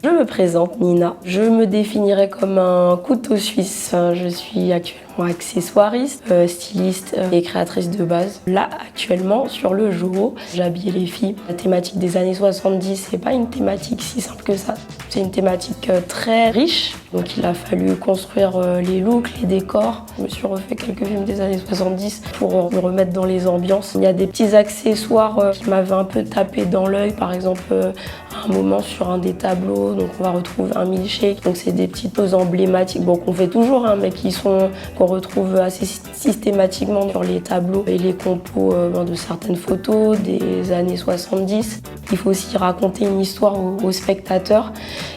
Je me présente, Nina. Je me définirais comme un couteau suisse. Je suis actuellement accessoiriste, styliste et créatrice de base. Là, actuellement, sur le jour, j'habille les filles. La thématique des années 70, c'est pas une thématique si simple que ça. C'est une thématique très riche. Donc il a fallu construire les looks, les décors. Je me suis refait quelques films des années 70 pour me remettre dans les ambiances. Il y a des petits accessoires qui m'avaient un peu tapé dans l'œil. Par exemple, à un moment sur un des tableaux, donc on va retrouver un milkshake. Donc c'est des petites poses emblématiques, bon, qu'on fait toujours, hein, mais qu'on retrouve assez systématiquement sur les tableaux et les compos de certaines photos des années 70. Il faut aussi raconter une histoire aux spectateurs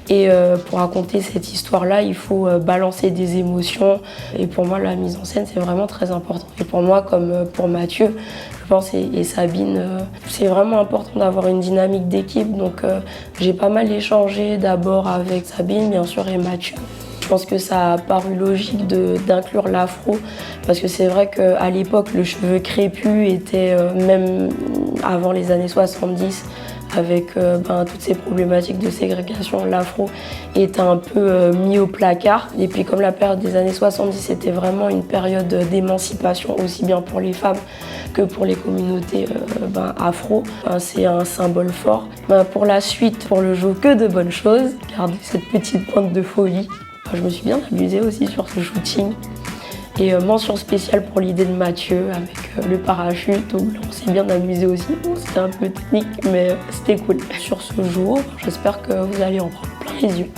et pour raconter cette histoire-là, il faut balancer des émotions et pour moi, la mise en scène, c'est vraiment très important. Et pour moi, comme pour Mathieu, je pense, et Sabine, c'est vraiment important d'avoir une dynamique d'équipe. Donc j'ai pas mal échangé d'abord avec Sabine, bien sûr, et Mathieu. Je pense que ça a paru logique d'inclure l'afro parce que c'est vrai qu'à l'époque, le cheveu crépus était, même avant les années 70, avec toutes ces problématiques de ségrégation, l'afro est un peu mis au placard. Et puis comme la période des années 70 c'était vraiment une période d'émancipation aussi bien pour les femmes que pour les communautés afro, c'est un symbole fort. Pour la suite, pour le jeu, que de bonnes choses. Garder cette petite pointe de folie. Je me suis bien amusée aussi sur ce shooting. Et mention spéciale pour l'idée de Mathieu avec le parachute, où on s'est bien amusé aussi. Bon, c'était un peu technique, mais c'était cool. Sur ce jour, j'espère que vous allez en prendre plein les yeux.